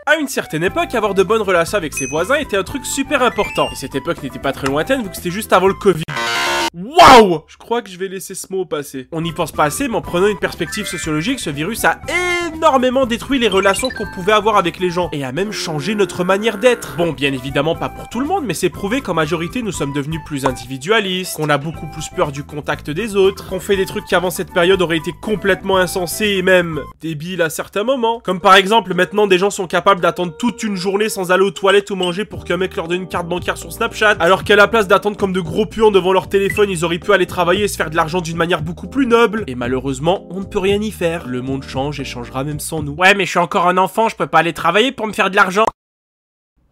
À une certaine époque, avoir de bonnes relations avec ses voisins était un truc super important. Et cette époque n'était pas très lointaine vu que c'était juste avant le Covid. Waouh! Je crois que je vais laisser ce mot passer. On n'y pense pas assez, mais en prenant une perspective sociologique, ce virus a énormément détruit les relations qu'on pouvait avoir avec les gens, et a même changé notre manière d'être. Bon, bien évidemment pas pour tout le monde, mais c'est prouvé qu'en majorité nous sommes devenus plus individualistes, qu'on a beaucoup plus peur du contact des autres, qu'on fait des trucs qui avant cette période auraient été complètement insensés et même débiles à certains moments. Comme par exemple, maintenant des gens sont capables d'attendre toute une journée sans aller aux toilettes ou manger pour qu'un mec leur donne une carte bancaire sur Snapchat, alors qu'à la place d'attendre comme de gros puants devant leur téléphone, ils auraient pu aller travailler et se faire de l'argent d'une manière beaucoup plus noble. Et malheureusement, on ne peut rien y faire. Le monde change et changera même sans nous. Ouais, mais je suis encore un enfant, je peux pas aller travailler pour me faire de l'argent.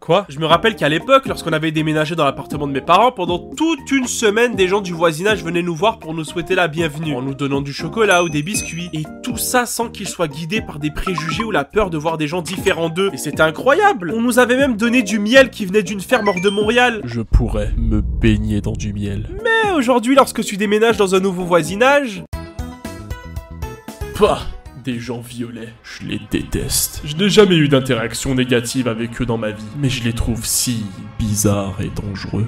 Quoi? Je me rappelle qu'à l'époque, lorsqu'on avait déménagé dans l'appartement de mes parents, pendant toute une semaine, des gens du voisinage venaient nous voir pour nous souhaiter la bienvenue, en nous donnant du chocolat ou des biscuits, et tout ça sans qu'ils soient guidés par des préjugés ou la peur de voir des gens différents d'eux. Et c'était incroyable! On nous avait même donné du miel qui venait d'une ferme hors de Montréal. Je pourrais me baigner dans du miel. Mais aujourd'hui, lorsque tu déménages dans un nouveau voisinage... Pah! Des gens violets, je les déteste. Je n'ai jamais eu d'interaction négative avec eux dans ma vie, mais je les trouve si bizarres et dangereux.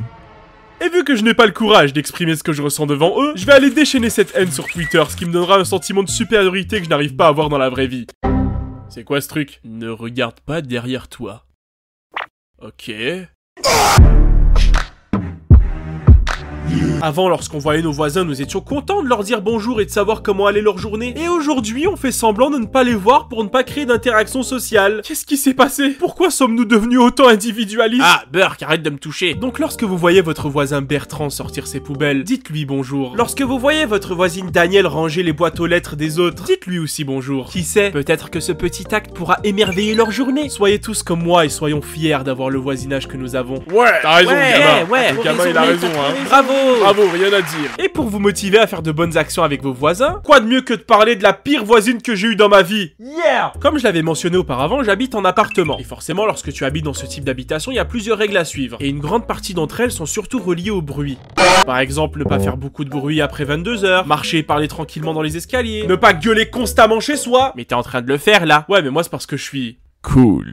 Et vu que je n'ai pas le courage d'exprimer ce que je ressens devant eux, je vais aller déchaîner cette haine sur Twitter, ce qui me donnera un sentiment de supériorité que je n'arrive pas à avoir dans la vraie vie. C'est quoi ce truc? Ne regarde pas derrière toi. Ok... Avant, lorsqu'on voyait nos voisins, nous étions contents de leur dire bonjour et de savoir comment allait leur journée. Et aujourd'hui, on fait semblant de ne pas les voir pour ne pas créer d'interaction sociale. Qu'est-ce qui s'est passé? Pourquoi sommes-nous devenus autant individualistes? Ah, Burk, arrête de me toucher. Donc lorsque vous voyez votre voisin Bertrand sortir ses poubelles, dites-lui bonjour. Lorsque vous voyez votre voisine Danielle ranger les boîtes aux lettres des autres, dites-lui aussi bonjour. Qui sait, peut-être que ce petit acte pourra émerveiller leur journée. Soyez tous comme moi et soyons fiers d'avoir le voisinage que nous avons. Ouais, t'as raison, gamin. Ouais, le gamin, il a raison, hein. Bravo! Bravo, rien à dire. Et pour vous motiver à faire de bonnes actions avec vos voisins, quoi de mieux que de parler de la pire voisine que j'ai eue dans ma vie? Yeah! Comme je l'avais mentionné auparavant, j'habite en appartement. Et forcément, lorsque tu habites dans ce type d'habitation, il y a plusieurs règles à suivre. Et une grande partie d'entre elles sont surtout reliées au bruit. Par exemple, ne pas faire beaucoup de bruit après 22h, marcher et parler tranquillement dans les escaliers, ne pas gueuler constamment chez soi. Mais t'es en train de le faire là. Ouais, mais moi c'est parce que je suis... cool.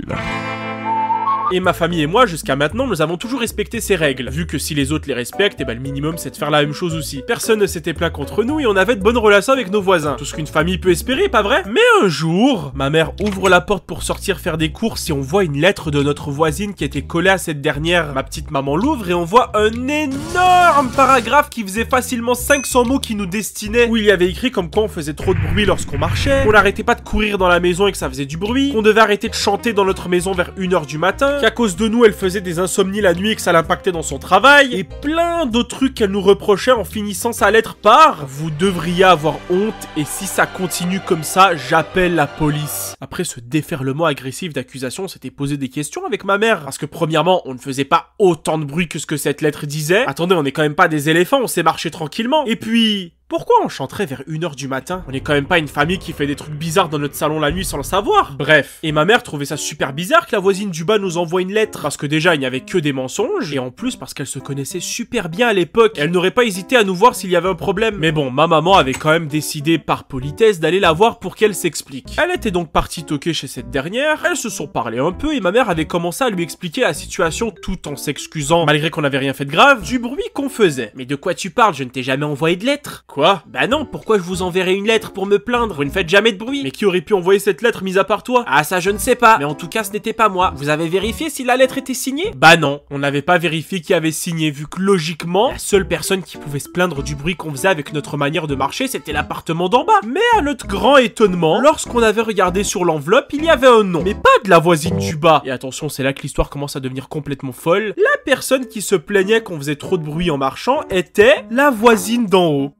Et ma famille et moi, jusqu'à maintenant, nous avons toujours respecté ces règles. Vu que si les autres les respectent, et ben le minimum c'est de faire la même chose aussi. Personne ne s'était plaint contre nous et on avait de bonnes relations avec nos voisins. Tout ce qu'une famille peut espérer, pas vrai? Mais un jour, ma mère ouvre la porte pour sortir faire des courses et on voit une lettre de notre voisine qui était collée à cette dernière. Ma petite maman l'ouvre et on voit un énorme paragraphe qui faisait facilement 500 mots qui nous destinaient. Où il y avait écrit comme quoi on faisait trop de bruit lorsqu'on marchait, qu'on n'arrêtait pas de courir dans la maison et que ça faisait du bruit, qu'on devait arrêter de chanter dans notre maison vers 1h du matin, qu'à cause de nous elle faisait des insomnies la nuit et que ça l'impactait dans son travail, et plein d'autres trucs qu'elle nous reprochait en finissant sa lettre par « Vous devriez avoir honte et si ça continue comme ça, j'appelle la police ». Après ce déferlement agressif d'accusations, on s'était posé des questions avec ma mère, parce que premièrement, on ne faisait pas autant de bruit que ce que cette lettre disait. Attendez, on est quand même pas des éléphants, on sait marcher tranquillement. Et puis... pourquoi on chanterait vers 1h du matin? On est quand même pas une famille qui fait des trucs bizarres dans notre salon la nuit sans le savoir. Bref. Et ma mère trouvait ça super bizarre que la voisine du bas nous envoie une lettre. Parce que déjà, il n'y avait que des mensonges. Et en plus, parce qu'elle se connaissait super bien à l'époque. Elle n'aurait pas hésité à nous voir s'il y avait un problème. Mais bon, ma maman avait quand même décidé, par politesse, d'aller la voir pour qu'elle s'explique. Elle était donc partie toquer chez cette dernière. Elles se sont parlé un peu et ma mère avait commencé à lui expliquer la situation tout en s'excusant, malgré qu'on n'avait rien fait de grave, du bruit qu'on faisait. Mais de quoi tu parles? Je ne t'ai jamais envoyé de lettre. Quoi? Bah non, pourquoi je vous enverrai une lettre pour me plaindre? Vous ne faites jamais de bruit. Mais qui aurait pu envoyer cette lettre mis à part toi? Ah ça je ne sais pas, mais en tout cas ce n'était pas moi. Vous avez vérifié si la lettre était signée? Bah non, on n'avait pas vérifié qui avait signé, vu que logiquement, la seule personne qui pouvait se plaindre du bruit qu'on faisait avec notre manière de marcher, c'était l'appartement d'en bas. Mais à notre grand étonnement, lorsqu'on avait regardé sur l'enveloppe, il y avait un nom, mais pas de la voisine du bas. Et attention, c'est là que l'histoire commence à devenir complètement folle. La personne qui se plaignait qu'on faisait trop de bruit en marchant était la voisine d'en haut.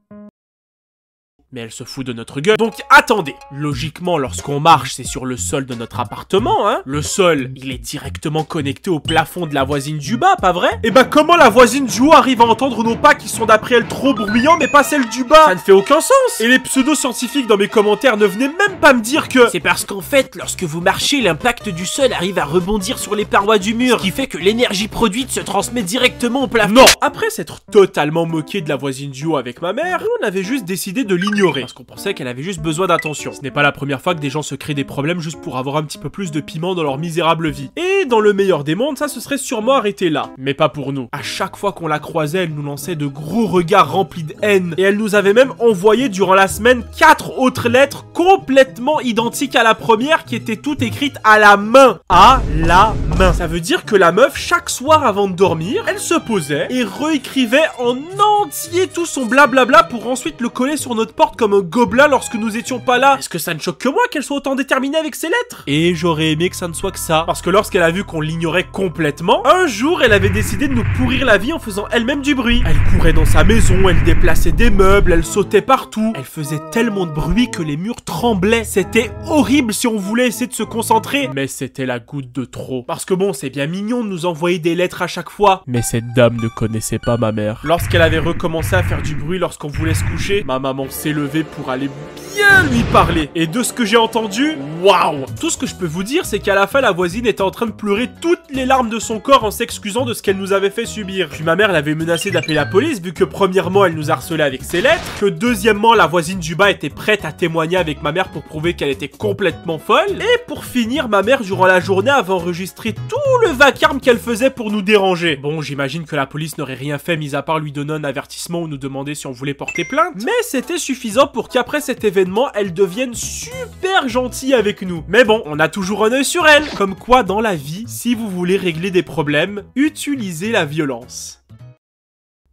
Mais elle se fout de notre gueule. Donc attendez, logiquement lorsqu'on marche c'est sur le sol de notre appartement, hein. Le sol, il est directement connecté au plafond de la voisine du bas, pas vrai? Et bah comment la voisine du haut arrive à entendre nos pas qui sont d'après elle trop bruyants mais pas celles du bas? Ça ne fait aucun sens. Et les pseudo-scientifiques dans mes commentaires ne venaient même pas me dire que... c'est parce qu'en fait, lorsque vous marchez, l'impact du sol arrive à rebondir sur les parois du mur, ce qui fait que l'énergie produite se transmet directement au plafond. Non. Après s'être totalement moqué de la voisine du haut avec ma mère, on avait juste décidé de l'ignorer l'ignorer, parce qu'on pensait qu'elle avait juste besoin d'attention. Ce n'est pas la première fois que des gens se créent des problèmes juste pour avoir un petit peu plus de piment dans leur misérable vie. Et dans le meilleur des mondes, ça se serait sûrement arrêté là. Mais pas pour nous. À chaque fois qu'on la croisait, elle nous lançait de gros regards remplis de haine. Et elle nous avait même envoyé durant la semaine 4 autres lettres complètement identiques à la première qui étaient toutes écrites à la main. À la main. Ça veut dire que la meuf, chaque soir avant de dormir, elle se posait et réécrivait en entier tout son blablabla pour ensuite le coller sur notre porte comme un gobelin lorsque nous étions pas là. Est-ce que ça ne choque que moi qu'elle soit autant déterminée avec ses lettres? Et j'aurais aimé que ça ne soit que ça. Parce que lorsqu'elle a vu qu'on l'ignorait complètement, un jour elle avait décidé de nous pourrir la vie en faisant elle-même du bruit. Elle courait dans sa maison, elle déplaçait des meubles, elle sautait partout. Elle faisait tellement de bruit que les murs tremblaient. C'était horrible si on voulait essayer de se concentrer. Mais c'était la goutte de trop. Parce que bon, c'est bien mignon de nous envoyer des lettres à chaque fois. Mais cette dame ne connaissait pas ma mère. Lorsqu'elle avait recommencé à faire du bruit lorsqu'on voulait se coucher, ma maman s'est levée pour aller bien lui parler. Et de ce que j'ai entendu, waouh! Tout ce que je peux vous dire, c'est qu'à la fin, la voisine était en train de pleurer toutes les larmes de son corps en s'excusant de ce qu'elle nous avait fait subir. Puis ma mère l'avait menacée d'appeler la police vu que premièrement, elle nous harcelait avec ses lettres, que deuxièmement, la voisine du bas était prête à témoigner avec ma mère pour prouver qu'elle était complètement folle. Et pour finir, ma mère, durant la journée, avait enregistré tout le vacarme qu'elle faisait pour nous déranger. Bon, j'imagine que la police n'aurait rien fait mis à part lui donner un avertissement ou nous demander si on voulait porter plainte. Mais c'était suffisant pour qu'après cet événement, elle devienne super gentille avec nous. Mais bon, on a toujours un œil sur elle. Comme quoi, dans la vie, si vous voulez régler des problèmes, utilisez la violence.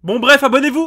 Bon bref, abonnez-vous!